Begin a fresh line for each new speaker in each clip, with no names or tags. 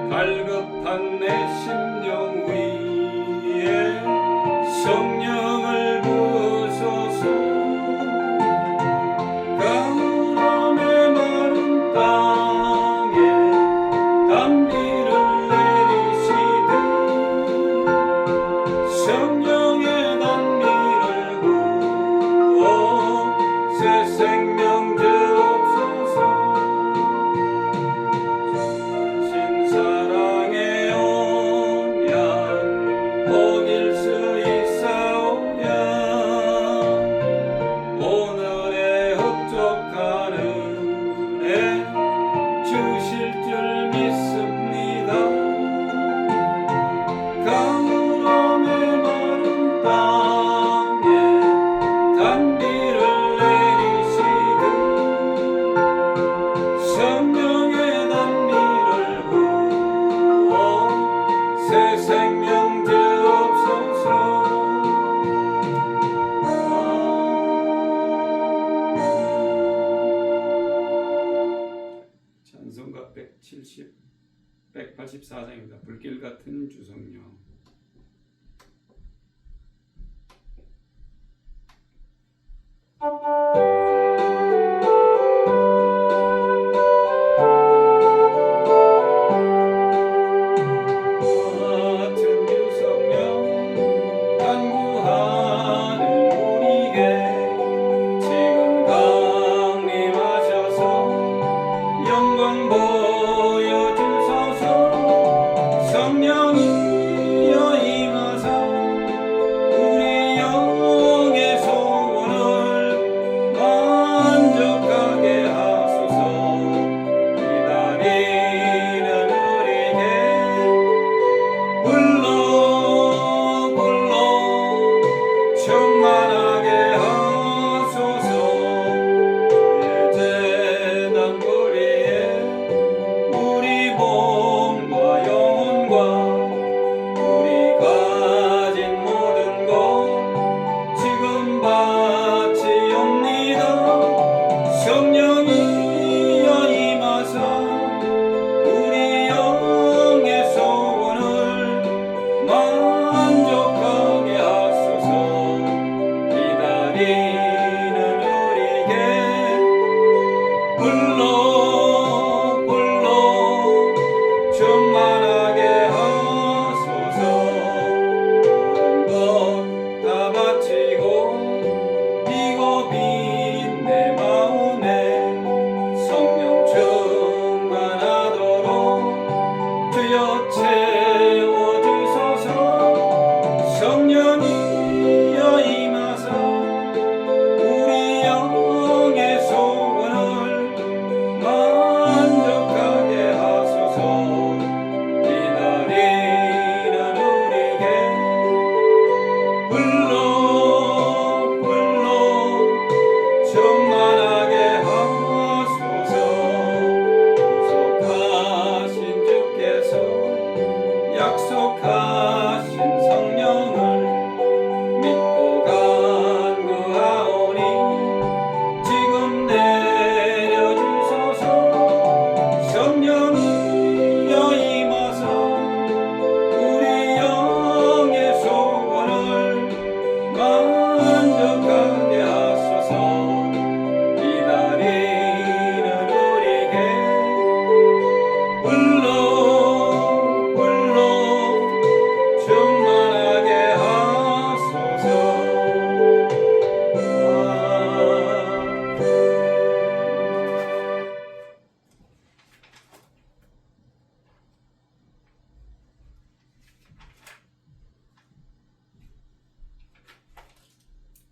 갈급한 내 심령 위에 성령을 부으소서. 가물어 메마른 땅에 단비를 내리시듯 성령의 단비를 부어 새 생명 주옵소서. 사랑의 언약 어길 수 있사오랴. 오늘의 흡족한 은혜 주실 줄 믿습니다. 가물어 메마른 땅에 단비를 내리시듯 성령의 단비를 부어 새 생명 주옵소서. 찬송가 184장입니다. 불길 같은 주성령. 같은 주성령 간구하는 우리에게 지금 강림하셔서 영광 보여주소서. 성령이여 임하사 우리 영의 소원을 만족하게 하소서. 기다리는 우리에게 불러 충만하게 하소서. 예제단 뿌리에 우리 몸과 영혼과 우리 가진 모든 것 지금 바치옵니다. 성령이여 임하사 우리 영의 소원을 만족하게 하소서. 기다리는 우리에게 불러 충만하게 하소서. 모든 것 다 바치고 비고 빈 내 마음에 성령 충만하도록 주여 채워주소서. 성령이여 임하사 우리 영의 소원을 만족하게 하소서. 기다리는 우리에게 불러 충만하게 하소서. 약속하신 주께서 약속하신 성령을 믿고 간구하오니 지금 내려주소서. 성령이여 임하사 우리 영의 소원을 만족하게 하소서. 기다리는 우리에게 불러 충만하게 하소서.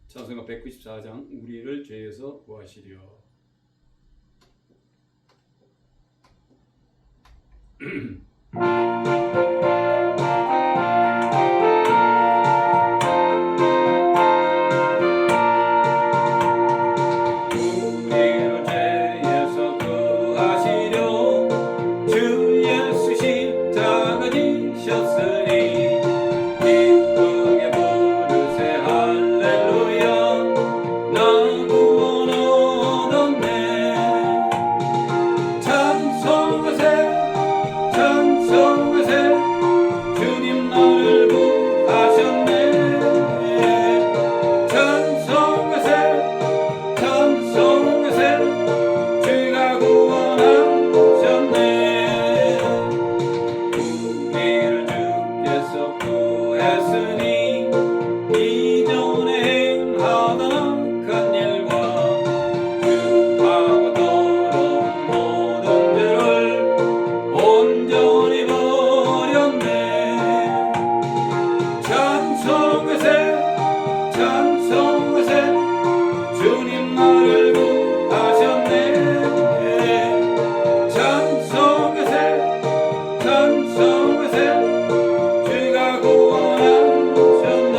찬송가 194장 우리를 죄에서 구하시려. 우리를 죄에서 구하시려 주 예수 십자가 지셨으니 기쁘게 부르세 할렐루야. 나 구원 얻었네. 찬송하세 찬송하세 찬송하세 주가 구원하셨네.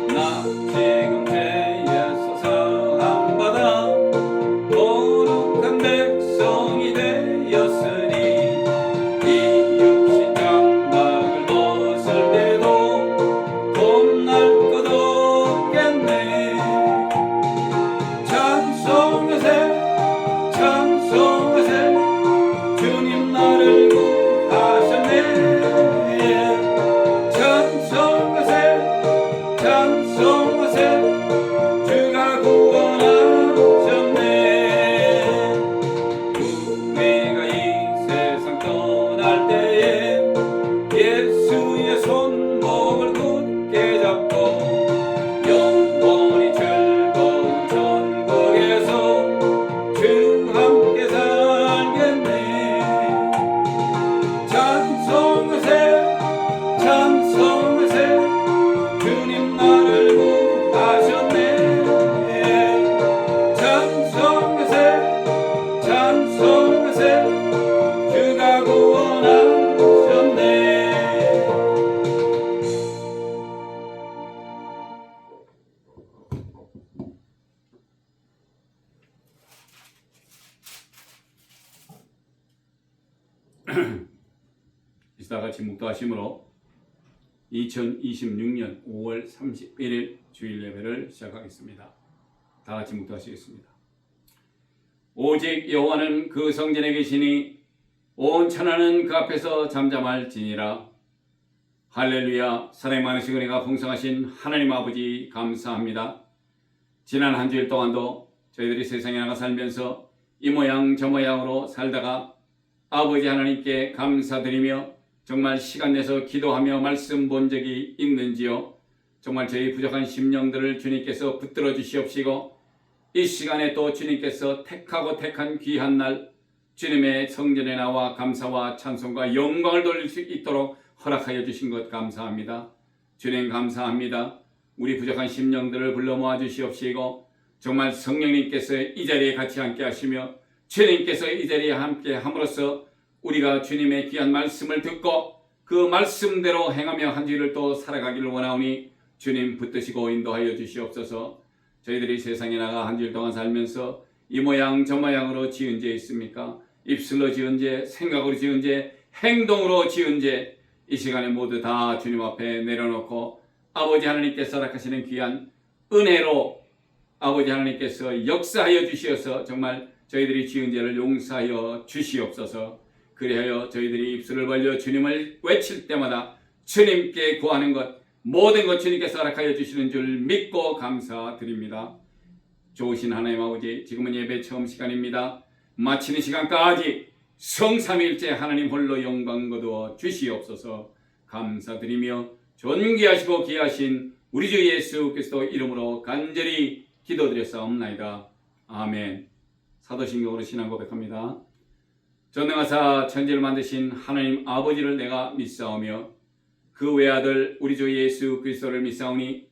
나 지금 죄에서 사함받아 거룩한 백성이 되었으니 이 육신 장막을 벗을 때도 겁날 것 없겠네. 찬송하세 찬송하세 주님 나를 구하셨네. 찬송하세 찬송하세 주가 구원하셨네. 우리가 이 세상 떠날 때에 예수의 손목을 굳게 잡고 영원히 즐거운 천국에서 주 함께 살겠네. 찬송하세 찬송하세 주님 나를 구하셨네. 찬송하세 찬송하세 주가 구원하셨네. 이사같이 묵도하심으로 2026년 5월 31일 주일 예배를 시작하겠습니다. 다 같이 묵도하시겠습니다. 오직 여호와는 그 성전에 계시니 온 천하는 그 앞에서 잠잠할지니라. 할렐루야. 사랑이 많으시고 은혜가 풍성하신 하나님 아버지 감사합니다. 지난 한 주일 동안도 저희들이 세상에 나가 살면서 이 모양 저 모양으로 살다가 아버지 하나님께 감사드리며 정말 시간 내서 기도하며 말씀 본 적이 있는지요? 정말 저희 부족한 심령들을 주님께서 붙들어 주시옵시고 이 시간에 또 주님께서 택하고 택한 귀한 날 주님의 성전에 나와 감사와 찬송과 영광을 돌릴 수 있도록 허락하여 주신 것 감사합니다. 주님 감사합니다. 우리 부족한 심령들을 불러 모아 주시옵시고 정말 성령님께서 이 자리에 같이 함께 하시며 주님께서 이 자리에 함께 함으로써 우리가 주님의 귀한 말씀을 듣고 그 말씀대로 행하며 한 주를 또 살아가기를 원하오니 주님 붙드시고 인도하여 주시옵소서. 저희들이 세상에 나가 한 주일 동안 살면서 이 모양 저 모양으로 지은 죄 있습니까? 입술로 지은 죄, 생각으로 지은 죄, 행동으로 지은 죄, 이 시간에 모두 다 주님 앞에 내려놓고 아버지 하나님께서 허락하시는 귀한 은혜로 아버지 하나님께서 역사하여 주시어서 정말 저희들이 지은 죄를 용서하여 주시옵소서. 그리하여 저희들이 입술을 벌려 주님을 외칠 때마다 주님께 구하는 것 모든 것 주님께서 허락하여 주시는 줄 믿고 감사드립니다. 좋으신 하나님 아버지, 지금은 예배 처음 시간입니다. 마치는 시간까지 성삼일째 하나님 홀로 영광 거두어 주시옵소서. 감사드리며 존귀하시고 귀하신 우리 주 예수 그리스도 이름으로 간절히 기도드렸사옵나이다. 아멘. 사도신경으로 신앙 고백합니다. 전능하사 천지를 만드신 하나님 아버지를 내가 믿사오며 그 외아들 우리 주 예수 그리스도를 믿사오니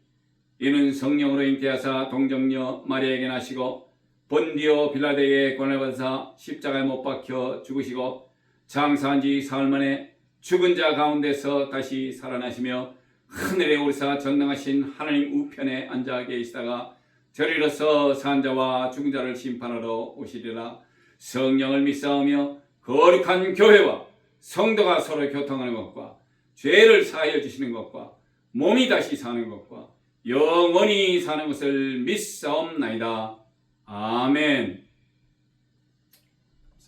이는 성령으로 잉태하사 동정녀 마리아에게 나시고 본디오 빌라도에게 고난을 받으사 십자가에 못 박혀 죽으시고 장사한 지 사흘 만에 죽은 자 가운데서 다시 살아나시며 하늘에 오르사 전능하신 하나님 우편에 앉아 계시다가 저리로서 산 자와 죽은 자를 심판하러 오시리라. 성령을 믿사오며 거룩한 교회와 성도가 서로 교통하는 것과 죄를 사하여 주시는 것과 몸이 다시 사는 것과 영원히 사는 것을 믿사옵나이다. 아멘.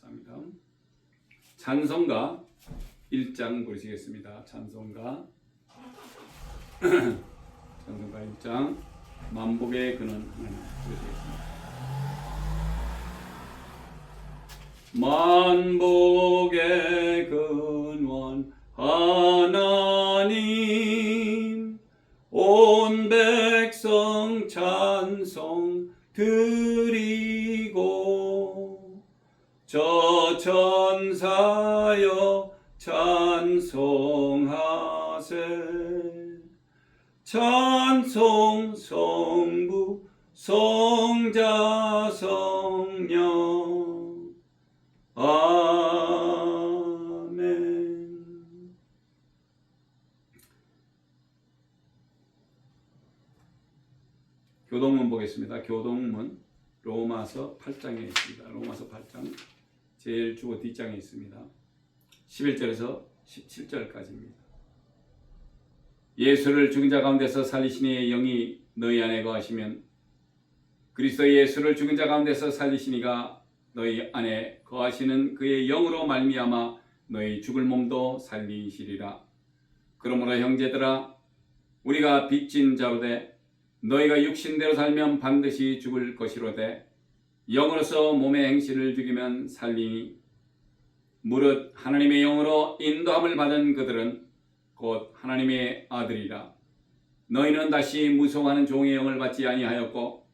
감사합니다. 찬송가 1장 부르시겠습니다. 찬송가 1장 만복의 근원 하나님 부르시겠습니다. 만복의 근원 하나님 온 백성 찬송 드리고 저 천사여 찬송하세 찬송 성부 성자 성령 아멘. 교동문 보겠습니다. 교동문 로마서 8장에 있습니다. 로마서 8장 제일 주어 뒷장에 있습니다. 11절에서 17절까지입니다. 예수를 죽은 자 가운데서 살리시니의 영이 너희 안에 거하시면 그리스도 예수를 죽은 자 가운데서 살리시니가 너희 안에 거하시는 그의 영으로 말미암아 너희 죽을 몸도 살리시리라. 그러므로 형제들아 우리가 빚진 자로되 너희가 육신대로 살면 반드시 죽을 것이로되 영으로서 몸의 행실을 죽이면 살리니 무릇 하나님의 영으로 인도함을 받은 그들은 곧 하나님의 아들이라. 너희는 다시 무서워하는 종의 영을 받지 아니하였고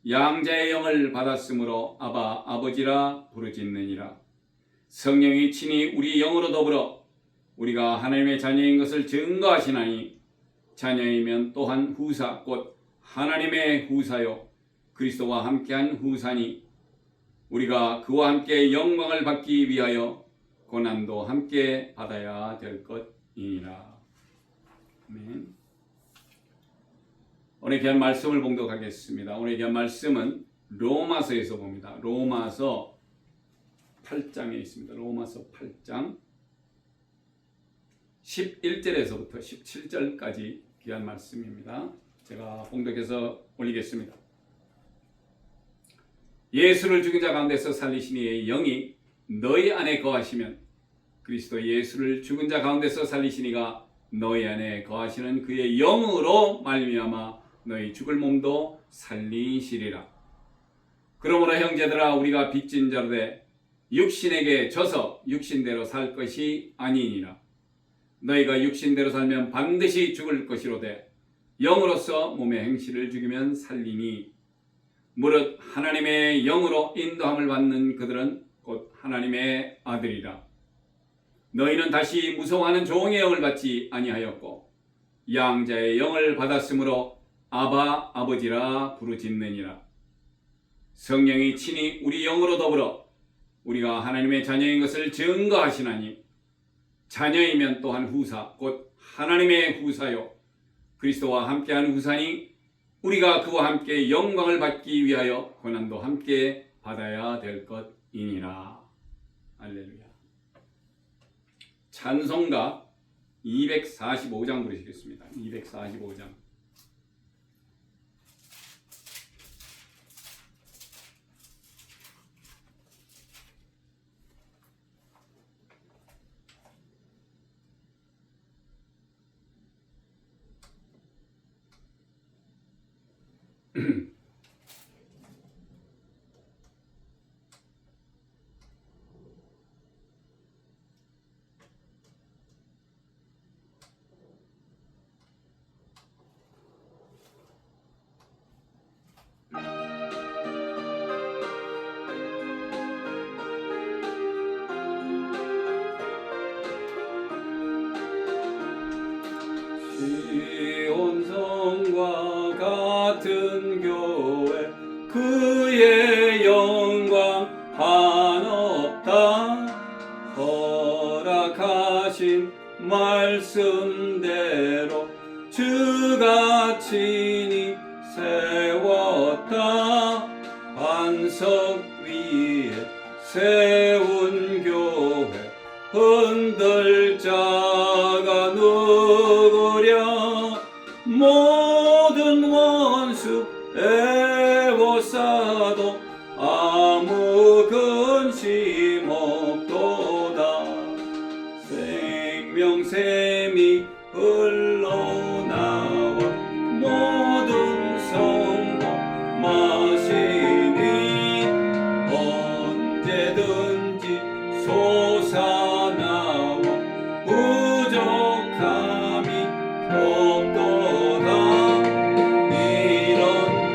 양자의 영을 받았으므로 아바 아버지라 부르짖느니라. 성령이 친히 우리 영으로 더불어 우리가 하나님의 자녀인 것을 증거하시나니 자녀이면 또한 후사 곧 하나님의 후사요 그리스도와 함께한 후사니 우리가 그와 함께 영광을 받기 위하여 고난도 함께 받아야 될 것이니라. 아멘. 오늘 귀한 말씀을 봉독하겠습니다. 오늘 귀한 말씀은 로마서에서 봅니다. 로마서 8장에 있습니다. 로마서 8장 11절에서부터 17절까지 귀한 말씀입니다. 제가 봉독해서 올리겠습니다. 예수를 죽인 자 가운데서 살리시니의 영이 너희 안에 거하시면 그리스도 예수를 죽은 자 가운데서 살리시니가 너희 안에 거하시는 그의 영으로 말미암아 너희 죽을 몸도 살리시리라. 그러므로 형제들아 우리가 빚진 자로되 육신에게 져서 육신대로 살 것이 아니니라. 너희가 육신대로 살면 반드시 죽을 것이로되 영으로서 몸의 행실을 죽이면 살리니 무릇 하나님의 영으로 인도함을 받는 그들은 곧 하나님의 아들이라. 너희는 다시 무서워하는 종의 영을 받지 아니하였고 양자의 영을 받았으므로 아바 아버지라 부르짖느니라. 성령이 친히 우리 영으로 더불어 우리가 하나님의 자녀인 것을 증거하시나니 자녀이면 또한 후사 곧 하나님의 후사요 그리스도와 함께하는 후사니 우리가 그와 함께 영광을 받기 위하여 고난도 함께 받아야 될 것이니라. 할렐루야. 찬송가 245장 부르시겠습니다. 245장. 시온성과 같은 교회 그의 영광 한없다. 허락하신 말씀대로 주가 친히 세웠다. 반석 위에 세운 교회 흔들 자가 누구랴. 모든 원수 애워싸도 아무 근심 없도다. 생명샘이 흘러나와 모든 성도 마시니 언제든지 솟아나와 부족함이 없도다. 이런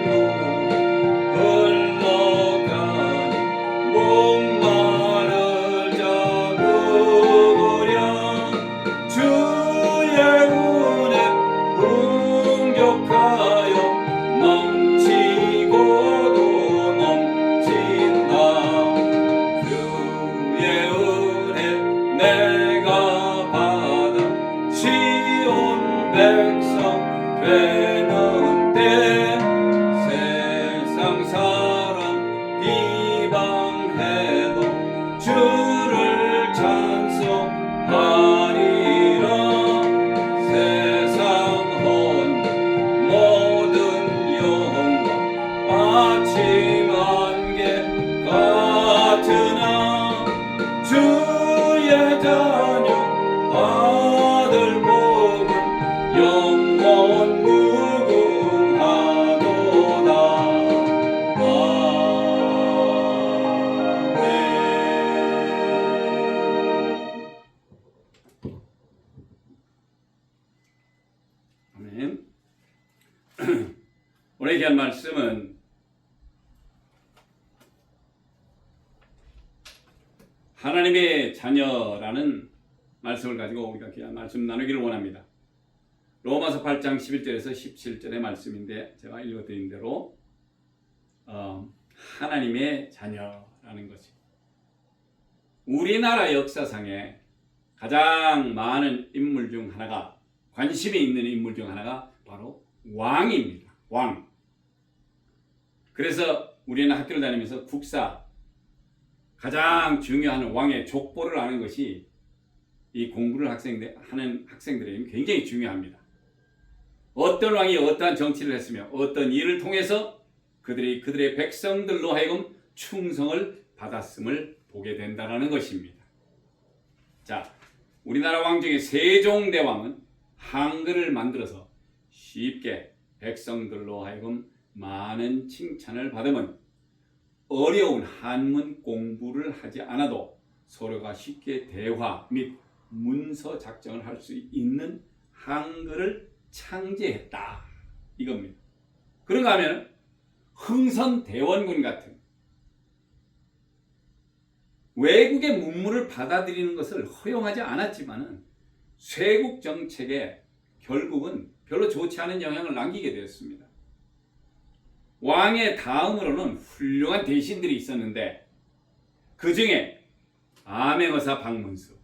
물 흘러가니 목마를 자 누구랴. 주 오늘 귀한 말씀은 하나님의 자녀라는 말씀을 가지고 우리가 귀한 말씀 나누기를 원합니다. 로마서 8장 11절에서 17절의 말씀인데 제가 읽어드린 대로 하나님의 자녀라는 것이 우리나라 역사상에 가장 많은 인물 중 하나가, 관심이 있는 인물 중 하나가 바로 왕입니다. 왕. 그래서 우리는 학교를 다니면서 국사 가장 중요한 왕의 족보를 아는 것이 이 공부를 하는 학생들에게 굉장히 중요합니다. 어떤 왕이 어떠한 정치를 했으며 어떤 일을 통해서 그들의 백성들로 하여금 충성을 받았음을 보게 된다는 것입니다. 자, 우리나라 왕 중에 세종대왕은 한글을 만들어서 쉽게 백성들로 하여금 많은 칭찬을 받으면 어려운 한문 공부를 하지 않아도 서로가 쉽게 대화 및 문서 작성을 할 수 있는 한글을 창제했다 이겁니다. 그런가 하면 흥선대원군 같은 외국의 문물을 받아들이는 것을 허용하지 않았지만은 쇄국 정책에 결국은 별로 좋지 않은 영향을 남기게 되었습니다. 왕의 다음으로는 훌륭한 대신들이 있었는데 그 중에 암행어사 박문수.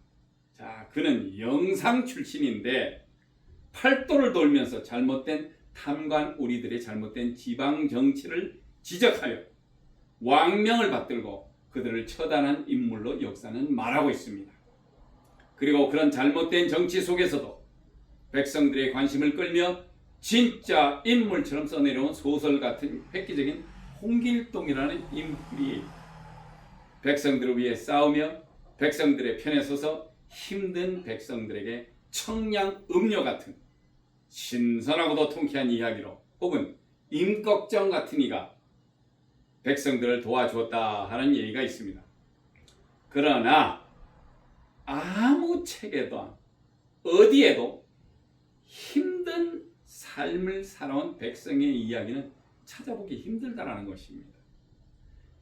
자, 그는 영상 출신인데 팔도를 돌면서 잘못된 탐관 우리들의 잘못된 지방 정치를 지적하여 왕명을 받들고 그들을 처단한 인물로 역사는 말하고 있습니다. 그리고 그런 잘못된 정치 속에서도 백성들의 관심을 끌며 진짜 인물처럼 써내려온 소설 같은 획기적인 홍길동이라는 인물이 백성들을 위해 싸우며 백성들의 편에 서서 힘든 백성들에게 청량 음료 같은 신선하고도 통쾌한 이야기로 혹은 임꺽정 같은 이가 백성들을 도와주었다 하는 얘기가 있습니다. 그러나 아무 책에도 어디에도 힘든 삶을 살아온 백성의 이야기는 찾아보기 힘들다라는 것입니다.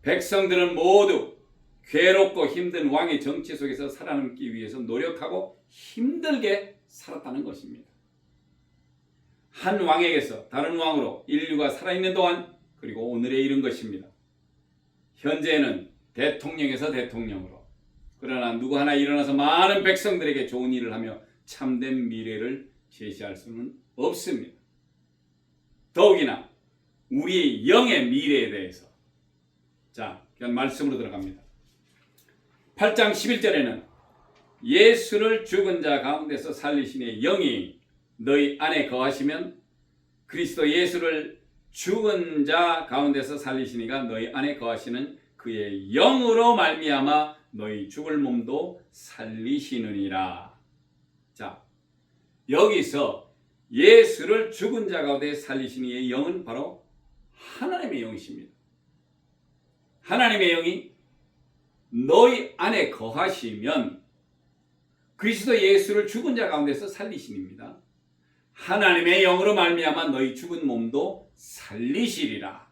백성들은 모두 괴롭고 힘든 왕의 정치 속에서 살아남기 위해서 노력하고 힘들게 살았다는 것입니다. 한 왕에게서 다른 왕으로 인류가 살아있는 동안 그리고 오늘에 이른 것입니다. 현재는 대통령에서 대통령으로, 그러나 누구 하나 일어나서 많은 백성들에게 좋은 일을 하며 참된 미래를 제시할 수는 없습니다. 더욱이나 우리의 영의 미래에 대해서 자, 그냥 말씀으로 들어갑니다. 8장 11절에는 예수를 죽은 자 가운데서 살리시니 영이 너희 안에 거하시면 그리스도 예수를 죽은 자 가운데서 살리시니가 너희 안에 거하시는 그의 영으로 말미암아 너희 죽을 몸도 살리시느니라. 자, 여기서 예수를 죽은 자 가운데 살리시는 이의 영은 바로 하나님의 영이십니다. 하나님의 영이 너희 안에 거하시면 그리스도 예수를 죽은 자 가운데서 살리시니입니다. 하나님의 영으로 말미암아 너희 죽은 몸도 살리시리라.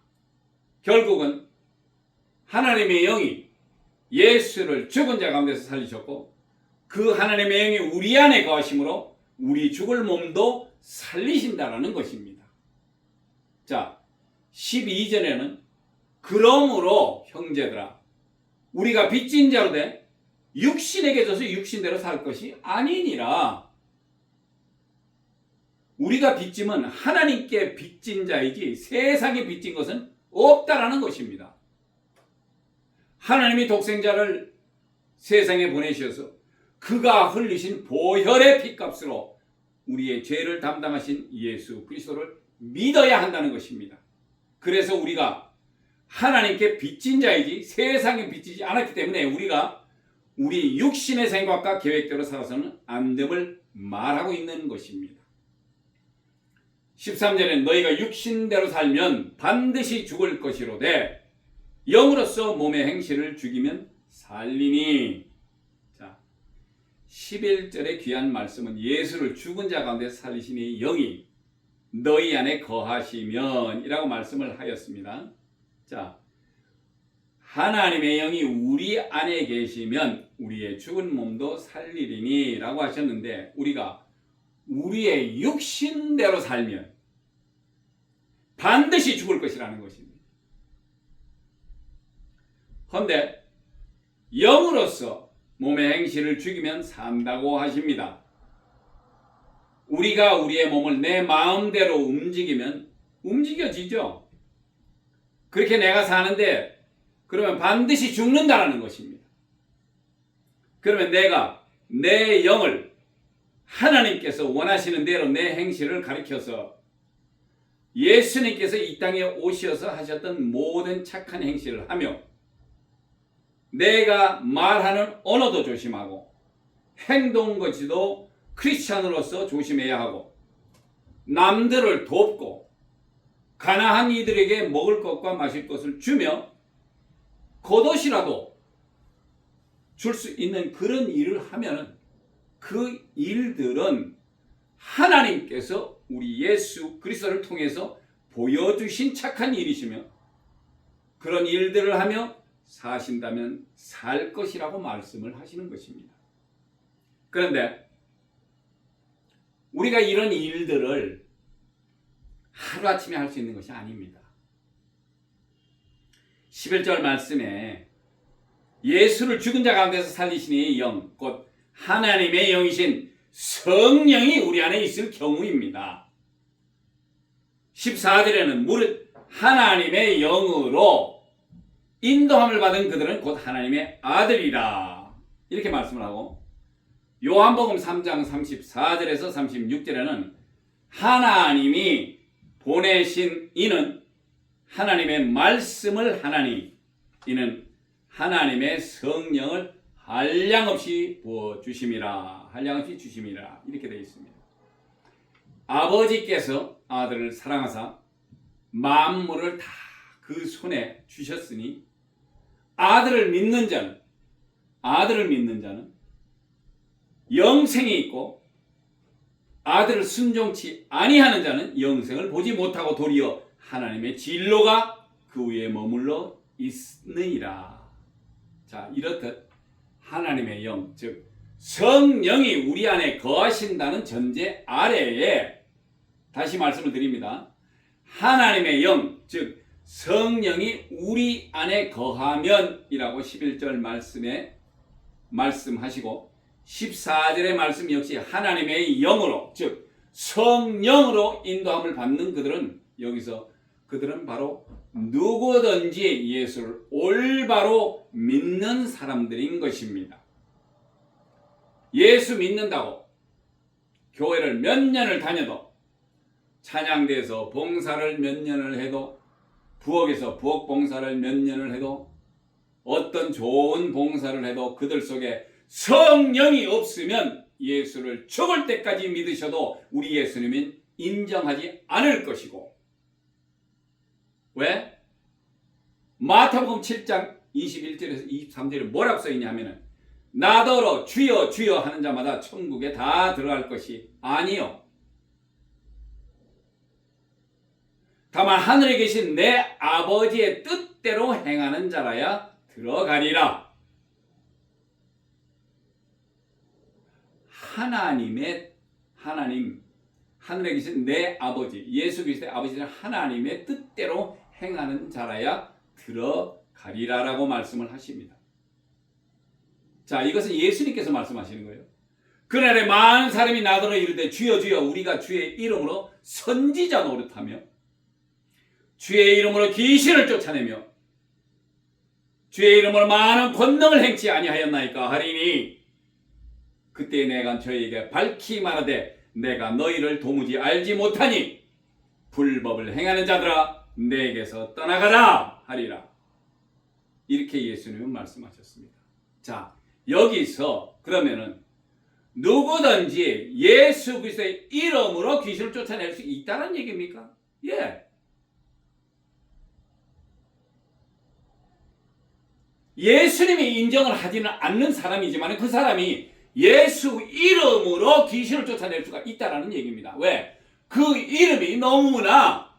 결국은 하나님의 영이 예수를 죽은 자 가운데서 살리셨고 그 하나님의 영이 우리 안에 거하심으로 우리 죽을 몸도 살리신다라는 것입니다. 자, 12절에는 그러므로 형제들아 우리가 빚진 자로 돼 육신에게 져서 육신대로 살 것이 아니니라. 우리가 빚짐은 하나님께 빚진 자이지 세상에 빚진 것은 없다라는 것입니다. 하나님이 독생자를 세상에 보내셔서 그가 흘리신 보혈의 피값으로 우리의 죄를 담당하신 예수 그리스도를 믿어야 한다는 것입니다. 그래서 우리가 하나님께 빚진 자이지 세상에 빚지지 않았기 때문에 우리가 우리 육신의 생각과 계획대로 살아서는 안 됨을 말하고 있는 것입니다. 13절에 너희가 육신대로 살면 반드시 죽을 것이로되 영으로서 몸의 행실을 죽이면 살리니. 자, 11절의 귀한 말씀은 예수를 죽은 자 가운데 살리시니 영이 너희 안에 거하시면 이라고 말씀을 하였습니다. 자, 하나님의 영이 우리 안에 계시면 우리의 죽은 몸도 살리리니 라고 하셨는데, 우리가 우리의 육신대로 살면 반드시 죽을 것이라는 것입니다. 그런데 영으로서 몸의 행실을 죽이면 산다고 하십니다. 우리가 우리의 몸을 내 마음대로 움직이면 움직여지죠. 그렇게 내가 사는데 그러면 반드시 죽는다라는 것입니다. 그러면 내가 내 영을 하나님께서 원하시는 대로 내 행실을 가리켜서 예수님께서 이 땅에 오셔서 하셨던 모든 착한 행실을 하며, 내가 말하는 언어도 조심하고 행동 거지도 크리스찬으로서 조심해야 하고, 남들을 돕고 가난한 이들에게 먹을 것과 마실 것을 주며 겉옷이라도 줄 수 있는 그런 일을 하면은 그 일들은 하나님께서 우리 예수 그리스도를 통해서 보여주신 착한 일이시며, 그런 일들을 하며 사신다면 살 것이라고 말씀을 하시는 것입니다. 그런데 우리가 이런 일들을 하루아침에 할 수 있는 것이 아닙니다. 11절 말씀에 예수를 죽은 자 가운데서 살리시니 영, 곧 하나님의 영이신 성령이 우리 안에 있을 경우입니다. 14절에는 무릇 하나님의 영으로 인도함을 받은 그들은 곧 하나님의 아들이라 이렇게 말씀을 하고, 요한복음 3장 34절에서 36절에는 하나님이 보내신 이는 하나님의 말씀을 하나니 이는 하나님의 성령을 한량없이 부어주심이라, 한량없이 주심이라 이렇게 되어 있습니다. 아버지께서 아들을 사랑하사 만물을 다 그 손에 주셨으니 아들을 믿는 자는 영생이 있고, 아들을 순종치 아니하는 자는 영생을 보지 못하고 도리어 하나님의 진로가 그 위에 머물러 있느니라. 자, 이렇듯 하나님의 영, 즉 성령이 우리 안에 거하신다는 전제 아래에 다시 말씀을 드립니다. 하나님의 영, 즉 성령이 우리 안에 거하면 이라고 11절 말씀에 말씀하시고, 14절의 말씀 역시 하나님의 영으로, 즉 성령으로 인도함을 받는 그들은, 여기서 그들은 바로 누구든지 예수를 올바로 믿는 사람들인 것입니다. 예수 믿는다고 교회를 몇 년을 다녀도, 찬양대에서 봉사를 몇 년을 해도, 부엌에서 부엌 봉사를 몇 년을 해도, 어떤 좋은 봉사를 해도 그들 속에 성령이 없으면 예수를 죽을 때까지 믿으셔도 우리 예수님은 인정하지 않을 것이고, 왜? 마태복음 7장 21절에서 23절에 뭐라고 써있냐 하면은, 나더러 주여 주여 하는 자마다 천국에 다 들어갈 것이 아니요, 다만 하늘에 계신 내 아버지의 뜻대로 행하는 자라야 들어가리라. 하늘에 계신 내 아버지, 예수 그리스도의 아버지는 하나님의 뜻대로 행하는 자라야 들어가리라라고 말씀을 하십니다. 자, 이것은 예수님께서 말씀하시는 거예요. 그날에 많은 사람이 나더러 이르되 주여 주여 우리가 주의 이름으로 선지자 노릇하며 주의 이름으로 귀신을 쫓아내며 주의 이름으로 많은 권능을 행치 아니하였나이까 하리니, 그때 내가 저희에게 밝히 말하되 내가 너희를 도무지 알지 못하니 불법을 행하는 자들아 내게서 떠나가라 하리라. 이렇게 예수님은 말씀하셨습니다. 자, 여기서 그러면은 누구든지 예수 그리스도의 이름으로 귀신을 쫓아낼 수 있다는 얘기입니까? 예. 예수님이 인정을 하지는 않는 사람이지만 그 사람이 예수 이름으로 귀신을 쫓아낼 수가 있다는 얘기입니다. 왜? 그 이름이 너무나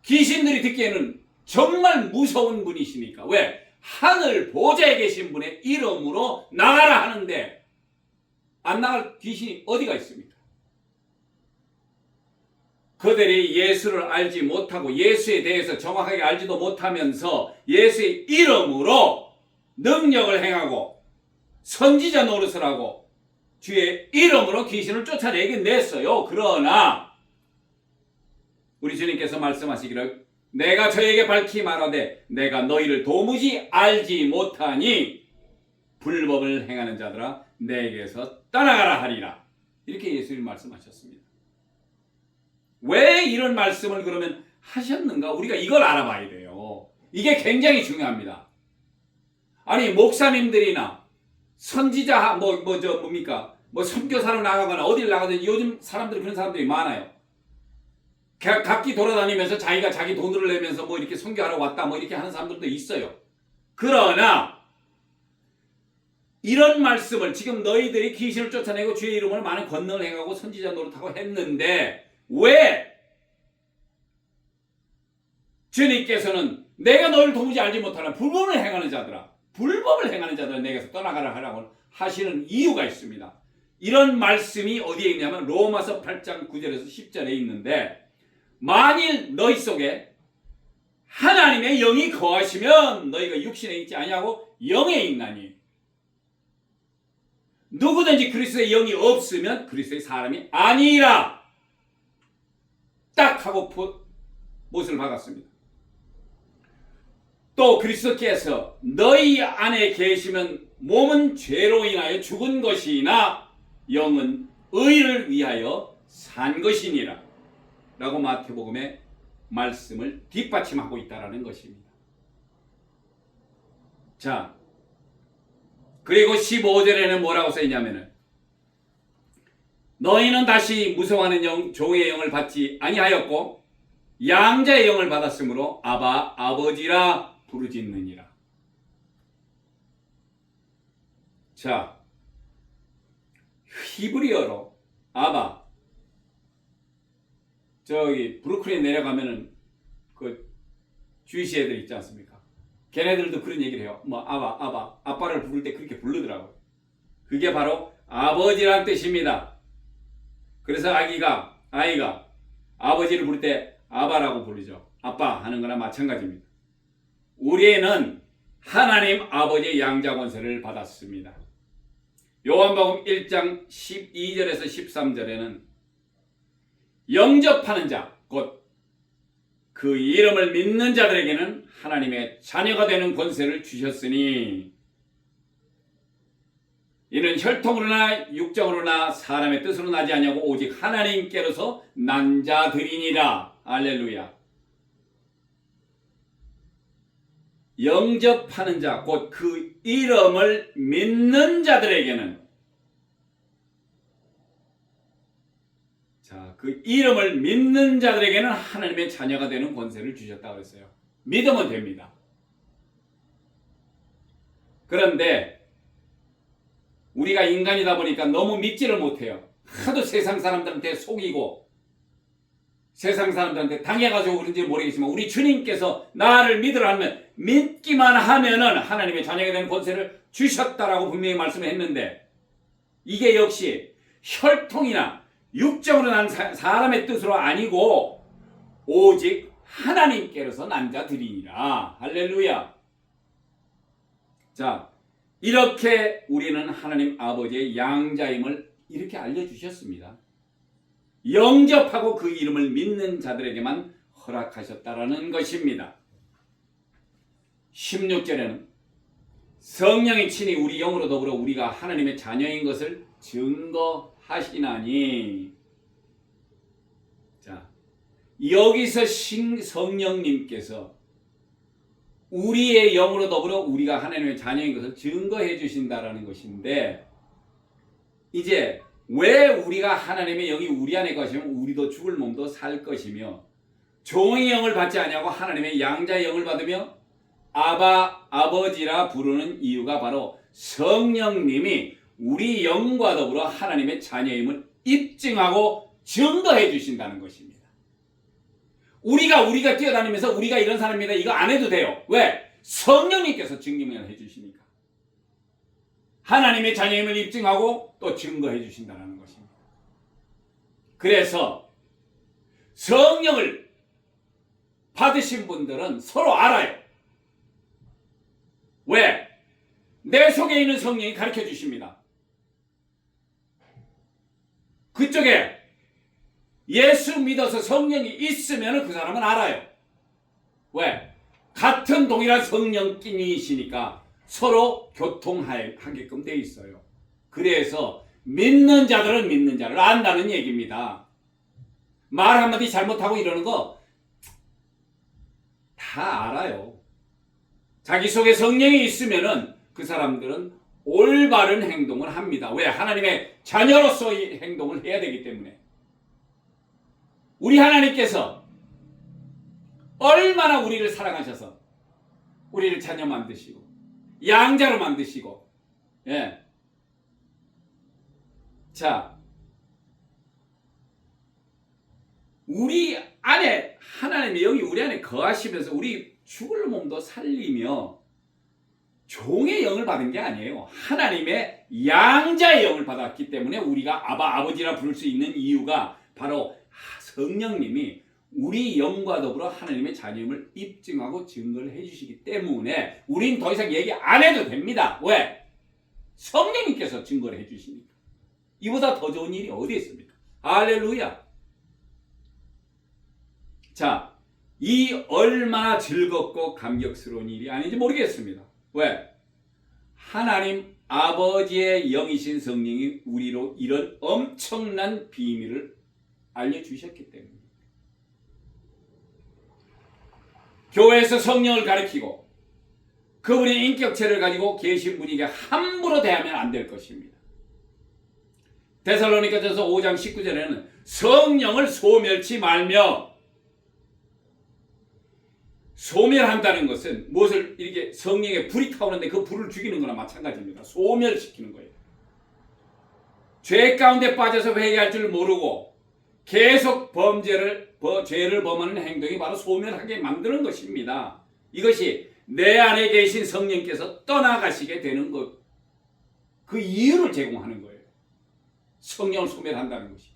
귀신들이 듣기에는 정말 무서운 분이시니까. 왜? 하늘 보좌에 계신 분의 이름으로 나가라 하는데 안 나갈 귀신이 어디가 있습니까? 그들이 예수를 알지 못하고 예수에 대해서 정확하게 알지도 못하면서 예수의 이름으로 능력을 행하고 선지자 노릇을 하고 주의 이름으로 귀신을 쫓아내긴 냈어요. 그러나 우리 주님께서 말씀하시기를 내가 저에게 밝히 말하되 내가 너희를 도무지 알지 못하니 불법을 행하는 자들아 내게서 떠나가라 하리라. 이렇게 예수님 말씀하셨습니다. 왜 이런 말씀을 그러면 하셨는가? 우리가 이걸 알아봐야 돼요. 이게 굉장히 중요합니다. 아니 목사님들이나 선지자 선교사로 나가거나 어딜 나가든 요즘 사람들이 그런 사람들이 많아요. 각기 돌아다니면서 자기가 자기 돈을 내면서 뭐 이렇게 선교하러 왔다 뭐 이렇게 하는 사람들도 있어요. 그러나 이런 말씀을 지금 너희들이 귀신을 쫓아내고 주의 이름으로 많은 권능을 행하고 선지자 노릇하고 했는데 왜 주님께서는 내가 너를 도무지 알지 못하는 불법을 행하는 자들아 내게서 떠나가라 하라고 하시는 이유가 있습니다. 이런 말씀이 어디에 있냐면 로마서 8장 9절에서 10절에 있는데 만일 너희 속에 하나님의 영이 거하시면 너희가 육신에 있지 아니하고 영에 있나니 누구든지 그리스도의 영이 없으면 그리스도의 사람이 아니라 딱 하고 못을 박았습니다. 또 그리스도께서 너희 안에 계시면 몸은 죄로 인하여 죽은 것이나 영은 의를 위하여 산 것이니라 라고 마태복음의 말씀을 뒷받침하고 있다는 것입니다. 자, 그리고 15절에는 뭐라고 써있냐면은 너희는 다시 무서워하는 영, 종의 영을 받지 아니하였고 양자의 영을 받았으므로 아바 아버지라 부르짖느니라. 자, 히브리어로 아바 저기 브루클린 내려가면은 그 주이시 애들 있지 않습니까? 걔네들도 그런 얘기를 해요. 뭐 아바 아빠를 부를 때 그렇게 부르더라고요. 그게 바로 아버지란 뜻입니다. 그래서 아이가 아버지를 부를 때 아바라고 부르죠. 아빠 하는 거나 마찬가지입니다. 우리는 하나님 아버지의 양자 권세를 받았습니다. 요한복음 1장 12절에서 13절에는 영접하는 자, 곧 그 이름을 믿는 자들에게는 하나님의 자녀가 되는 권세를 주셨으니 이는 혈통으로나 육정으로나 사람의 뜻으로 나지 아니하고 오직 하나님께로서 난 자들이니라. 할렐루야. 영접하는 자, 곧 그 이름을 믿는 자들에게는 그 이름을 믿는 자들에게는 하나님의 자녀가 되는 권세를 주셨다고 그랬어요. 믿으면 됩니다. 그런데 우리가 인간이다 보니까 너무 믿지를 못해요. 하도 세상 사람들한테 속이고 세상 사람들한테 당해가지고 그런지 모르겠지만 우리 주님께서 나를 믿으라 하면 믿기만 하면은 하나님의 자녀가 되는 권세를 주셨다라고 분명히 말씀을 했는데 이게 역시 혈통이나 육정으로 난 사람의 뜻으로 아니고 오직 하나님께로서 난 자들이니라. 할렐루야. 자, 이렇게 우리는 하나님 아버지의 양자임을 이렇게 알려주셨습니다. 영접하고 그 이름을 믿는 자들에게만 허락하셨다라는 것입니다. 16절에는 성령이 친히 우리 영으로 더불어 우리가 하나님의 자녀인 것을 증거하시나니. 자, 여기서 성령님께서 우리의 영으로 더불어 우리가 하나님의 자녀인 것을 증거해 주신다라는 것인데, 이제 왜 우리가 하나님의 영이 우리 안에 거하시면 우리도 죽을 몸도 살 것이며 종의 영을 받지 아니하고 하나님의 양자의 영을 받으며 아바 아버지라 부르는 이유가 바로 성령님이 우리 영과 더불어 하나님의 자녀임을 입증하고 증거해 주신다는 것입니다. 우리가 뛰어다니면서 우리가 이런 사람입니다, 이거 안 해도 돼요. 왜? 성령님께서 증명을 해 주시니까. 하나님의 자녀임을 입증하고 또 증거해 주신다는 것입니다. 그래서 성령을 받으신 분들은 서로 알아요. 왜? 내 속에 있는 성령이 가르쳐 주십니다. 그쪽에 예수 믿어서 성령이 있으면 그 사람은 알아요. 왜? 같은 동일한 성령끼리시니까 서로 교통하게끔 돼 있어요. 그래서 믿는 자들은 믿는 자를 안다는 얘기입니다. 말 한마디 잘못하고 이러는 거 다 알아요. 자기 속에 성령이 있으면은 그 사람들은 올바른 행동을 합니다. 왜? 하나님의 자녀로서의 행동을 해야 되기 때문에. 우리 하나님께서 얼마나 우리를 사랑하셔서 우리를 자녀 만드시고 양자로 만드시고, 예. 자, 우리 안에 하나님의 영이 우리 안에 거하시면서 우리 죽을 몸도 살리며 종의 영을 받은 게 아니에요. 하나님의 양자의 영을 받았기 때문에 우리가 아버지라 부를 수 있는 이유가 바로 성령님이 우리 영과 더불어 하나님의 자녀임을 입증하고 증거를 해주시기 때문에 우린 더 이상 얘기 안 해도 됩니다. 왜? 성령님께서 증거를 해주시니까. 이보다 더 좋은 일이 어디 있습니까? 할렐루야. 자, 이 얼마나 즐겁고 감격스러운 일이 아닌지 모르겠습니다. 왜? 하나님 아버지의 영이신 성령이 우리로 이런 엄청난 비밀을 알려주셨기 때문입니다. 교회에서 성령을 가르치고 그분의 인격체를 가지고 계신 분에게 함부로 대하면 안 될 것입니다. 데살로니가전서 5장 19절에는 성령을 소멸치 말며, 소멸한다는 것은 무엇을 이렇게 성령에 불이 타오르는데 그 불을 죽이는 거나 마찬가지입니다. 소멸시키는 거예요. 죄 가운데 빠져서 회개할 줄 모르고 계속 죄를 범하는 행동이 바로 소멸하게 만드는 것입니다. 이것이 내 안에 계신 성령께서 떠나가시게 되는 것, 그 이유를 제공하는 거예요. 성령을 소멸한다는 것이.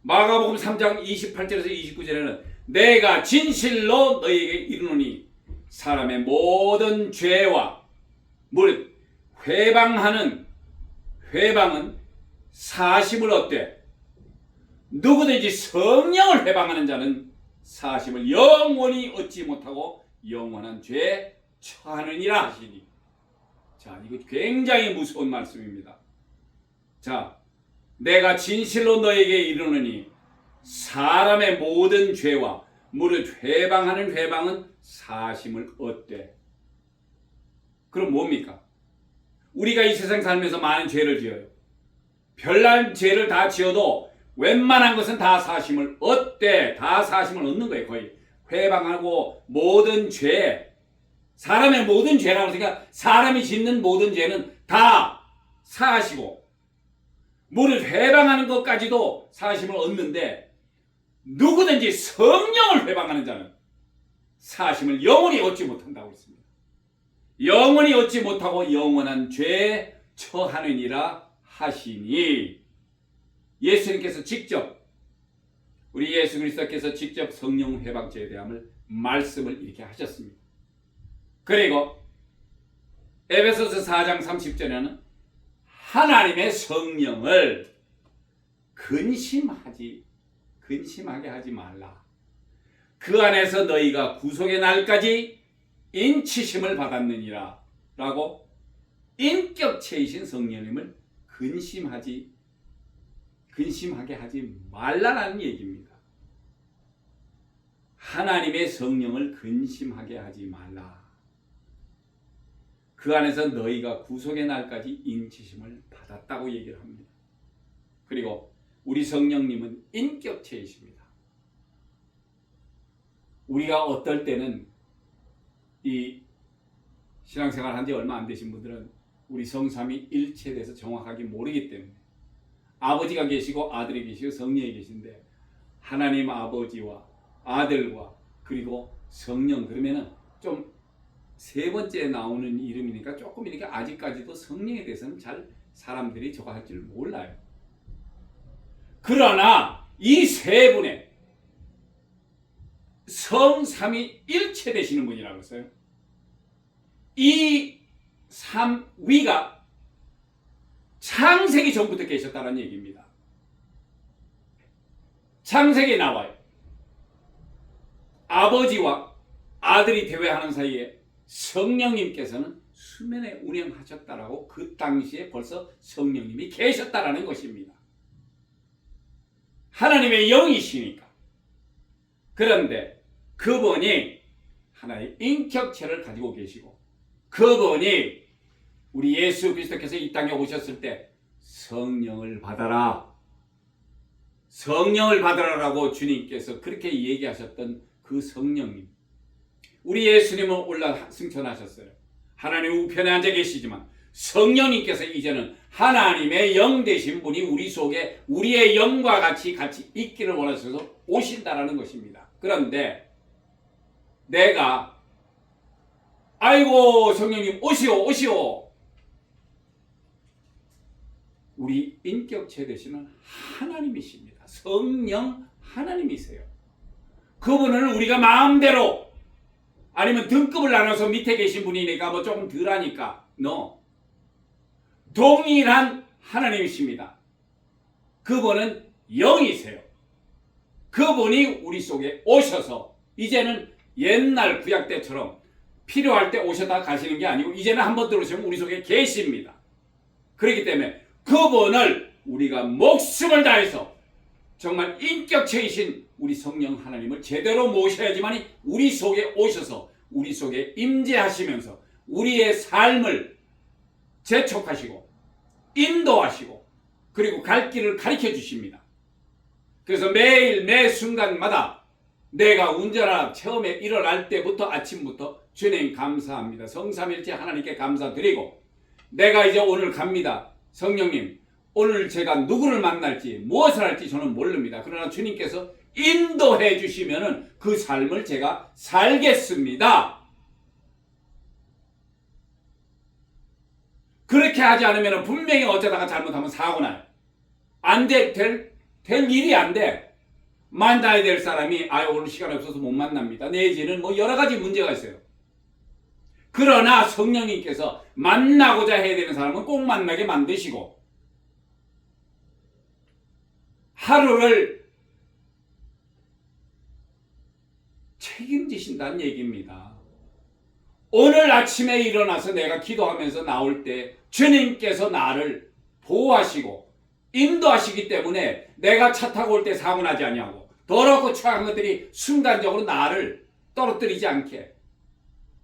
마가복음 3장 28절에서 29절에는 내가 진실로 너희에게 이르노니 사람의 모든 죄와 회방은 사심을 얻되 누구든지 성령을 회방하는 자는 사심을 영원히 얻지 못하고 영원한 죄에 처하느니라 하시니. 자, 이거 굉장히 무서운 말씀입니다. 자, 내가 진실로 너에게 이르노니 사람의 모든 죄와 무릇 회방하는 회방은 사심을 얻되. 그럼 뭡니까? 우리가 이 세상 살면서 많은 죄를 지어요. 별난 죄를 다 지어도 웬만한 것은 다 사심을 얻되, 다 사심을 얻는 거예요. 거의 회방하고 모든 죄, 사람의 모든 죄라고 하니까 사람이 짓는 모든 죄는 다 사하시고 무릇 회방하는 것까지도 사심을 얻는데 누구든지 성령을 회방하는 자는 사심을 영원히 얻지 못한다고 했습니다. 영원히 얻지 못하고 영원한 죄에 처하느니라 하시니. 예수님께서 직접, 우리 예수 그리스도께서 직접 성령 회방죄에 대함을 말씀을 이렇게 하셨습니다. 그리고 에베소서 4장 30절에는 하나님의 성령을 근심하게 하지 말라. 그 안에서 너희가 구속의 날까지 인치심을 받았느니라 라고 인격체이신 성령님을 근심하게 하지 말라라는 얘기입니다. 하나님의 성령을 근심하게 하지 말라. 그 안에서 너희가 구속의 날까지 인치심을 받았다고 얘기를 합니다. 그리고 우리 성령님은 인격체이십니다. 우리가 어떨 때는 이 신앙생활 한 지 얼마 안 되신 분들은 우리 성삼위 일체에 대해서 정확하게 모르기 때문에 아버지가 계시고 아들이 계시고 성령이 계신데 하나님 아버지와 아들과 그리고 성령 그러면은 좀 세 번째 나오는 이름이니까 조금 이렇게 아직까지도 성령에 대해서는 잘 사람들이 저거 할 줄 몰라요. 그러나 이 세 분의 성삼위 일체 되시는 분이라고 했어요. 이 삼위가 창세기 전부터 계셨다는 얘기입니다. 창세기에 나와요. 아버지와 아들이 대화하는 사이에 성령님께서는 수면에 운행하셨다라고 그 당시에 벌써 성령님이 계셨다라는 것입니다. 하나님의 영이시니까. 그런데 그분이 하나의 인격체를 가지고 계시고 그분이 우리 예수 그리스도께서 이 땅에 오셨을 때 성령을 받아라. 성령을 받아라라고 주님께서 그렇게 얘기하셨던 그 성령님. 우리 예수님은 올라 승천하셨어요. 하나님 우편에 앉아 계시지만 성령님께서 이제는 하나님의 영 되신 분이 우리 속에 우리의 영과 같이 있기를 원하셔서 오신다라는 것입니다. 그런데 내가 아이고 성령님 오시오 우리 인격체 되시는 하나님이십니다. 성령 하나님이세요. 그분을 우리가 마음대로 아니면 등급을 나눠서 밑에 계신 분이니까 뭐 조금 덜하니까 동일한 하나님이십니다. 그분은 영이세요. 그분이 우리 속에 오셔서 이제는 옛날 구약 때처럼 필요할 때 오셨다 가시는 게 아니고 이제는 한번 들어오시면 우리 속에 계십니다. 그렇기 때문에 그분을 우리가 목숨을 다해서 정말 인격체이신 우리 성령 하나님을 제대로 모셔야지만 우리 속에 오셔서 우리 속에 임재하시면서 우리의 삶을 재촉하시고 인도하시고 그리고 갈 길을 가르쳐 주십니다. 그래서 매일 매 순간마다 내가 운전하라 처음에 일어날 때부터 아침부터 주님 감사합니다. 성삼일체 하나님께 감사드리고 내가 이제 오늘 갑니다. 성령님 오늘 제가 누구를 만날지 무엇을 할지 저는 모릅니다. 그러나 주님께서 인도해 주시면은 그 삶을 제가 살겠습니다. 그렇게 하지 않으면 분명히 어쩌다가 잘못하면 사고 나요. 될 일이 안 돼. 만나야 될 사람이 오늘 시간 없어서 못 만납니다. 내지는 뭐 여러 가지 문제가 있어요. 그러나 성령님께서 만나고자 해야 되는 사람은 꼭 만나게 만드시고 하루를 책임지신다는 얘기입니다. 오늘 아침에 일어나서 내가 기도하면서 나올 때 주님께서 나를 보호하시고 인도하시기 때문에 내가 차 타고 올 때 사고 나지 않냐고 더럽고 추악한 것들이 순간적으로 나를 떨어뜨리지 않게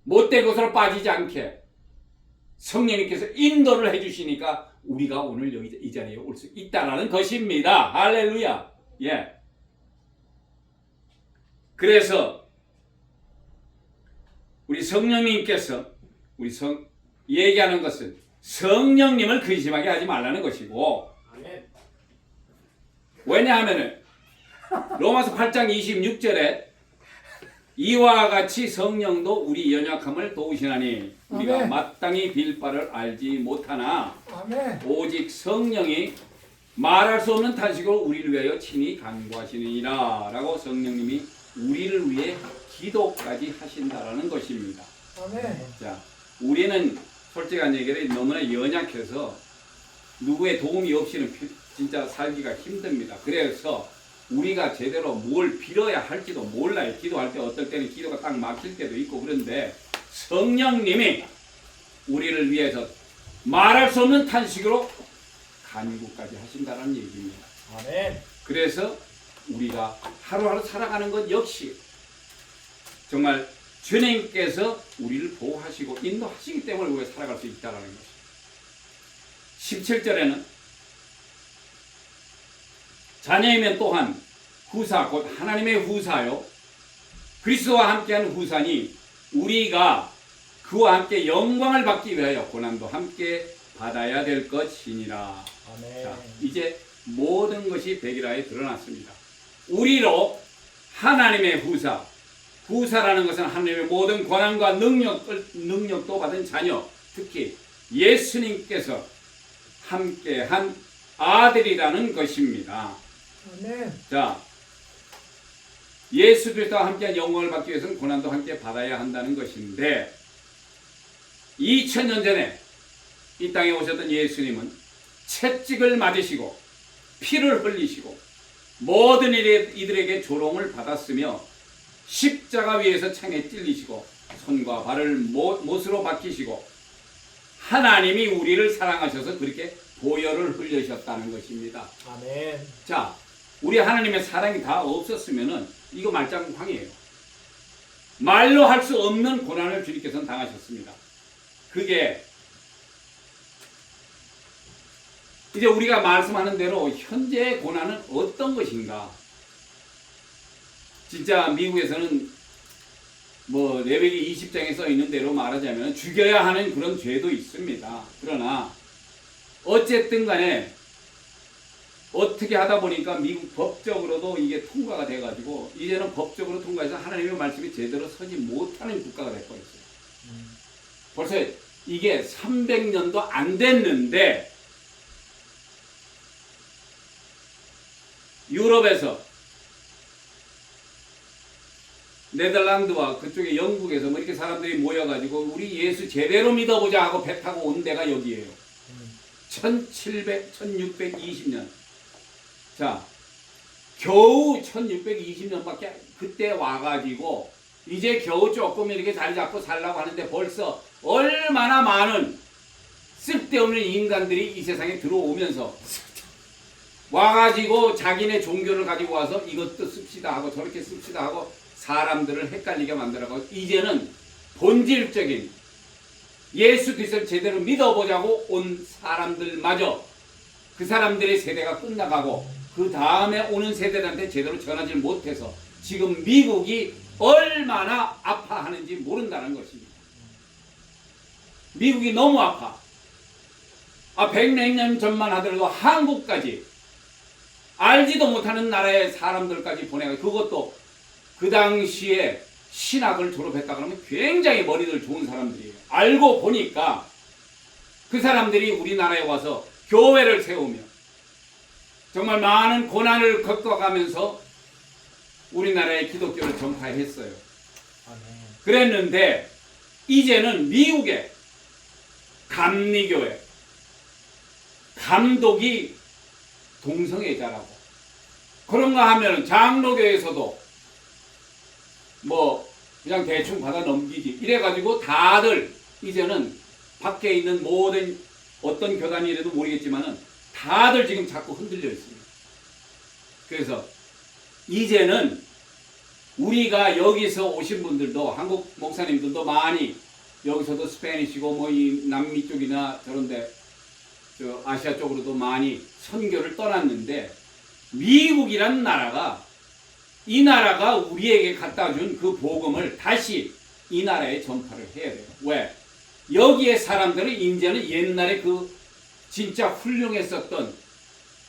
못된 것으로 빠지지 않게 성령님께서 인도를 해주시니까 우리가 오늘 여기 이 자리에 올 수 있다는 것입니다. 할렐루야. 예. 그래서 우리 성령님께서 얘기하는 것은 성령님을 근심하게 하지 말라는 것이고 왜냐하면 로마서 8장 26절에 이와 같이 성령도 우리 연약함을 도우시나니 우리가
아멘.
마땅히 빌 바를 알지 못하나
아멘.
오직 성령이 말할 수 없는 탄식으로 우리를 위하여 친히 간구하시느니라 라고 성령님이 우리를 위해 기도까지 하신다라는 것입니다.
아멘.
자, 우리는 솔직한 얘기를 너무나 연약해서 누구의 도움이 없이는 진짜 살기가 힘듭니다. 그래서 우리가 제대로 뭘 빌어야 할지도 몰라요. 기도할 때 어떨 때는 기도가 딱 막힐 때도 있고 그런데 성령님이 우리를 위해서 말할 수 없는 탄식으로 간구까지 하신다는 얘기입니다.
아멘.
그래서 우리가 하루하루 살아가는 것 역시 정말 주님께서 우리를 보호하시고 인도하시기 때문에 우리가 살아갈 수 있다는 것입니다. 17절에는 자녀이면 또한 후사 곧 하나님의 후사요 그리스도와 함께한 후사니 우리가 그와 함께 영광을 받기 위하여 고난도 함께 받아야 될 것이니라.
아멘.
자, 이제 모든 것이 백일하에 드러났습니다. 우리로 하나님의 후사라는 것은 하나님의 모든 권한과 능력도 받은 자녀, 특히 예수님께서 함께한 아들이라는 것입니다.
아멘.
자, 예수 그리스도와 함께한 영광을 받기 위해서는 고난도 함께 받아야 한다는 것인데 2000년 전에 이 땅에 오셨던 예수님은 채찍을 맞으시고 피를 흘리시고 모든 이들에게 조롱을 받았으며 십자가 위에서 창에 찔리시고 손과 발을 못으로 박히시고 하나님이 우리를 사랑하셔서 그렇게 보혈을 흘리셨다는 것입니다.
아멘.
자, 우리 하나님의 사랑이 다 없었으면은 이거 말짱광이에요. 말로 할 수 없는 고난을 주님께서는 당하셨습니다. 그게 이제 우리가 말씀하는 대로 현재의 고난은 어떤 것인가? 진짜 미국에서는 뭐 레위기 20장에 써 있는 대로 말하자면 죽여야 하는 그런 죄도 있습니다. 그러나 어쨌든 간에 어떻게 하다 보니까 미국 법적으로도 이게 통과가 돼가지고 이제는 법적으로 통과해서 하나님의 말씀이 제대로 서지 못하는 국가가 돼버렸어요. 벌써 이게 300년도 안 됐는데 유럽에서 네덜란드와 그쪽에 영국에서 뭐 이렇게 사람들이 모여가지고 우리 예수 제대로 믿어보자 하고 배 타고 온 데가 여기에요. 1620년. 자, 겨우 1620년밖에 그때 와가지고 이제 겨우 조금 이렇게 자리 잡고 살라고 하는데 벌써 얼마나 많은 쓸데없는 인간들이 이 세상에 들어오면서 와가지고 자기네 종교를 가지고 와서 이것도 씁시다 하고 저렇게 씁시다 하고 사람들을 헷갈리게 만들어가고 이제는 본질적인 예수 그리스도를 제대로 믿어보자고 온 사람들마저 그 사람들의 세대가 끝나가고 그 다음에 오는 세대들한테 제대로 전하지 못해서 지금 미국이 얼마나 아파하는지 모른다는 것입니다. 미국이 너무 아파. 100몇 년 전만 하더라도 한국까지 알지도 못하는 나라의 사람들까지 보내가 그것도 그 당시에 신학을 졸업했다 그러면 굉장히 머리들 좋은 사람들이에요. 알고 보니까 그 사람들이 우리나라에 와서 교회를 세우며 정말 많은 고난을 겪어가면서 우리나라의 기독교를 전파했어요. 그랬는데 이제는 미국의 감리교회 감독이 동성애자라고 그런가 하면 장로교에서도 뭐 그냥 대충 받아 넘기지 이래가지고 다들 이제는 밖에 있는 모든 어떤 교단이라도 모르겠지만은 다들 지금 자꾸 흔들려 있습니다. 그래서 이제는 우리가 여기서 오신 분들도 한국 목사님들도 많이 여기서도 스페니시고 뭐 이 남미 쪽이나 저런데 저 아시아 쪽으로도 많이 선교를 떠났는데 미국이라는 나라가 이 나라가 우리에게 갖다 준 그 복음을 다시 이 나라에 전파를 해야 돼요. 왜? 여기에 사람들은 이제는 옛날에 그 진짜 훌륭했었던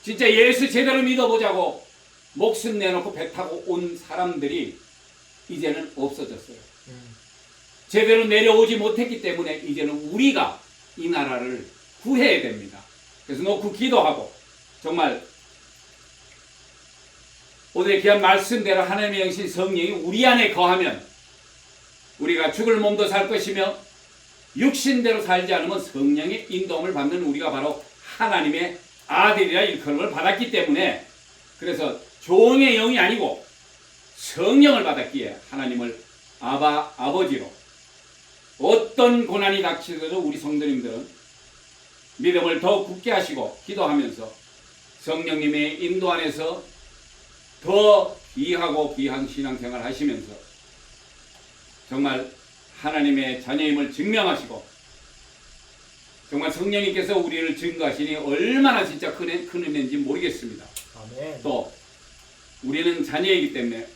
진짜 예수 제대로 믿어보자고 목숨 내놓고 배 타고 온 사람들이 이제는 없어졌어요. 제대로 내려오지 못했기 때문에 이제는 우리가 이 나라를 구해야 됩니다. 그래서 놓고 기도하고 정말 오늘의 귀한 말씀대로 하나님의 영신 성령이 우리 안에 거하면 우리가 죽을 몸도 살 것이며 육신대로 살지 않으면 성령의 인도함을 받는 우리가 바로 하나님의 아들이라 일컬음을 받았기 때문에 그래서 종의 영이 아니고 성령을 받았기에 하나님을 아버지로 어떤 고난이 닥치더라도 우리 성도님들은 믿음을 더 굳게 하시고 기도하면서 성령님의 인도 안에서 더 귀하고 귀한 신앙생활 하시면서 정말 하나님의 자녀임을 증명하시고 정말 성령님께서 우리를 증거하시니 얼마나 진짜 큰 은혜인지 모르겠습니다.
아멘.
또 우리는 자녀이기 때문에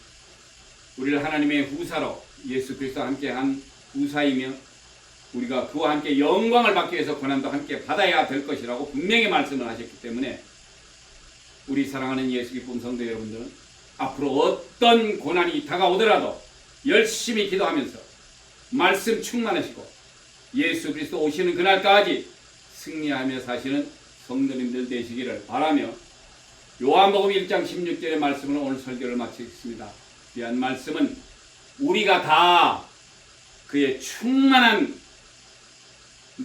우리를 하나님의 후사로 예수 그리스도와 함께한 후사이며 우리가 그와 함께 영광을 받기 위해서 고난도 함께 받아야 될 것이라고 분명히 말씀을 하셨기 때문에 우리 사랑하는 예수 기쁨 성도 여러분들은 앞으로 어떤 고난이 다가오더라도 열심히 기도하면서 말씀 충만하시고 예수 그리스도 오시는 그날까지 승리하며 사시는 성도님들 되시기를 바라며 요한복음 1장 16절의 말씀으로 오늘 설교를 마치겠습니다. 귀한 말씀은 우리가 다 그의 충만한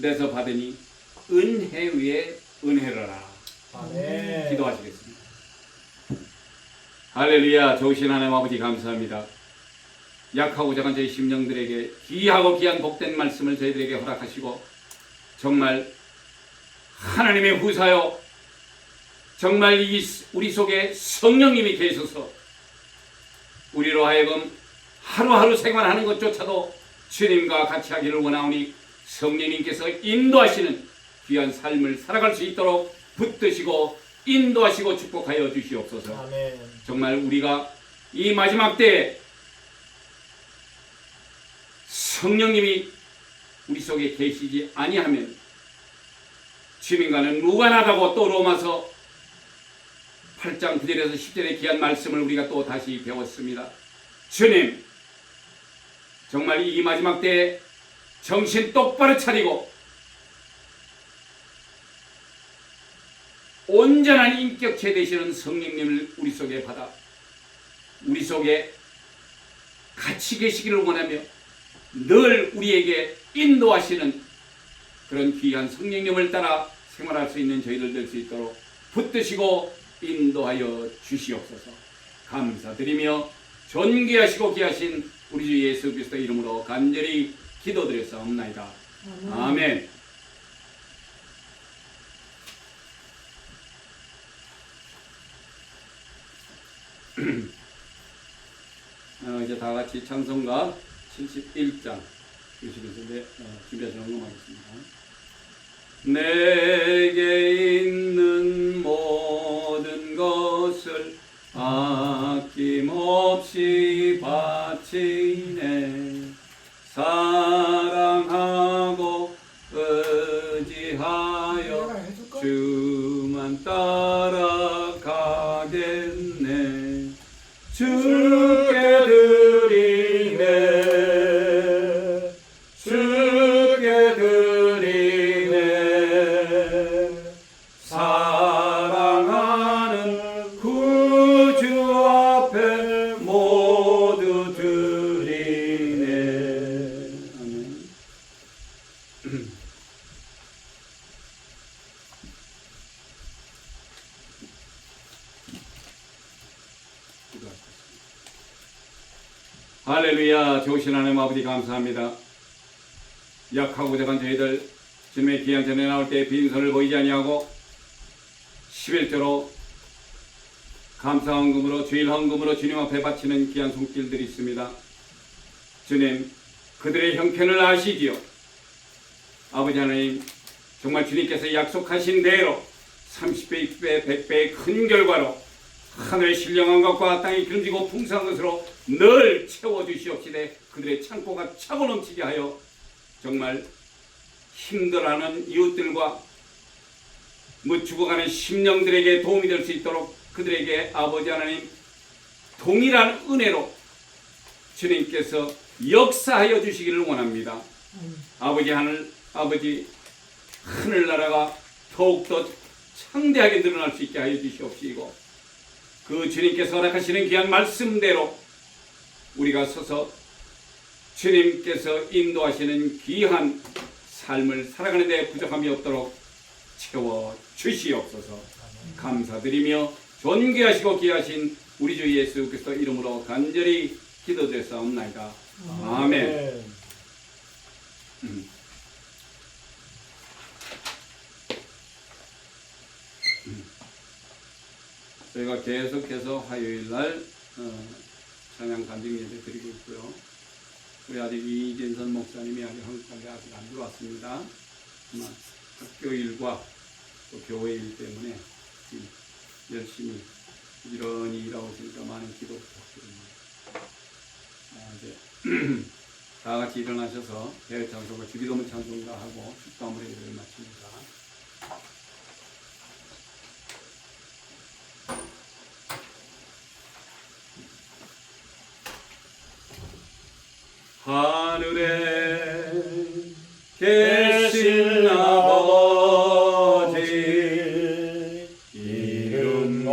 데서 받으니 은혜 위에 은혜로라.
아멘.
기도하시겠습니다. 할렐루야. 좋으신 하나님 아버지 감사합니다. 약하고 작은 저희 심령들에게 귀하고 귀한 복된 말씀을 저희들에게 허락하시고 정말 하나님의 후사요 정말 우리 속에 성령님이 계셔서 우리로 하여금 하루하루 생활하는 것조차도 주님과 같이 하기를 원하오니 성령님께서 인도하시는 귀한 삶을 살아갈 수 있도록 붙드시고 인도하시고 축복하여 주시옵소서.
아멘.
정말 우리가 이 마지막 때에 성령님이 우리 속에 계시지 아니하면 주님과는 무관하다고 또 로마서 8장 9절에서 10절의 귀한 말씀을 우리가 또 다시 배웠습니다. 주님 정말 이 마지막 때에 정신 똑바로 차리고 온전한 인격체 되시는 성령님을 우리 속에 받아 우리 속에 같이 계시기를 원하며 늘 우리에게 인도하시는 그런 귀한 성령님을 따라 생활할 수 있는 저희들 될 수 있도록 붙드시고 인도하여 주시옵소서. 감사드리며 존귀하시고 귀하신 우리 주 예수 그리스도 이름으로 간절히 기도드렸사옵나이다. 아멘. 이제 다 같이 찬송가 71장 주시면서 준비하시는 응원하겠습니다. 내게 있는 모든 것을 아낌없이 바치네. 사랑하고 의지하여 주만 따라가겠네. 주께 드리네. 주께 드리네. 사랑하는 구주 앞에 모두 드리네. 아멘. 할렐루야. 좋으신 하나님 아버지 감사합니다. 약하고 작은 저희들 주님의 귀한 전에 나올 때 빈손을 보이지 아니하고 11조로 감사 헌금으로 주일 헌금으로 주님 앞에 바치는 귀한 손길들이 있습니다. 주님 그들의 형편을 아시지요. 아버지 하나님 정말 주님께서 약속하신 대로 30배, 60배, 100배의 큰 결과로 하늘의 신령한 것과 땅이 기름지고 풍성한 것으로 늘 채워주시옵시되 그들의 창고가 차고 넘치게 하여 정말 힘들어하는 이웃들과 죽어가는 심령들에게 도움이 될 수 있도록 그들에게 아버지 하나님 동일한 은혜로 주님께서 역사하여 주시기를 원합니다. 아버지 하늘나라가 더욱더 창대하게 늘어날 수 있게 하여 주시옵시고 그 주님께서 허락하시는 귀한 말씀대로 우리가 서서 주님께서 인도하시는 귀한 삶을 살아가는 데 부족함이 없도록 채워 주시옵소서. 감사드리며 존귀하시고 귀하신 우리 주 예수 그리스도 이름으로 간절히 기도드렸사옵나이다. 아멘. 저희가 계속해서 화요일날 찬양 간증 예배 드리고 있고요. 우리 아직 이진선 목사님이 아직 한국까지 아직 안 들어왔습니다. 학교 일과 또 교회 일 때문에 열심히 부지런히 일하고 있으니까 많은 기도 부탁드립니다. 이제 다 같이 일어나셔서 대회 찬송가 주기도문 찬송가 하고 축도함으로 예배를 마칩니다. 하늘에 계신 아버지 이름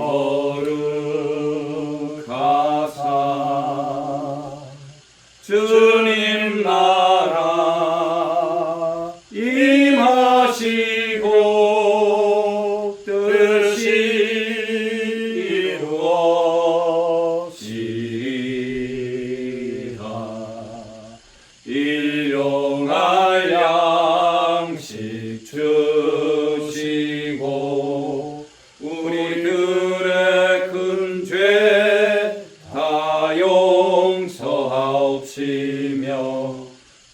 거룩하사 주님 나라 임하시고 뜻이 이루어지리라. 일용할 양식 주시고 우리들의 큰 죄 다 용서하옵시며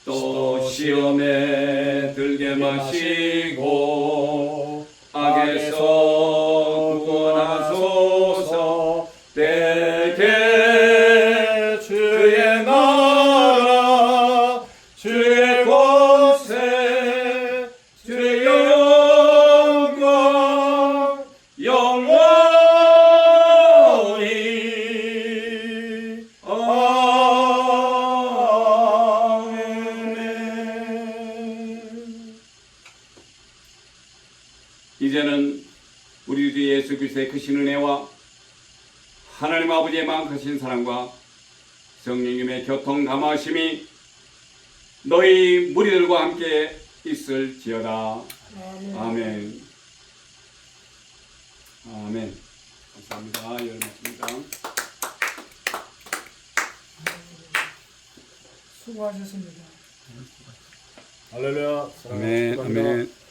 또 시험에 들게 마시고 악에서 구원하소서. 내게 주의 나라 주의 권세 주의 영광 영원히 아멘. 이제는 우리 주 예수 그리스도의 크신 은혜와 하나님 아버지의 만크신 사랑과 성령님의 교통 감화심이 너희 무리들과 함께 있을지어다. 아멘. 아멘. 감사합니다. 열mat입니다.
수고하셨습니다.
할렐루야.
아멘. 아멘.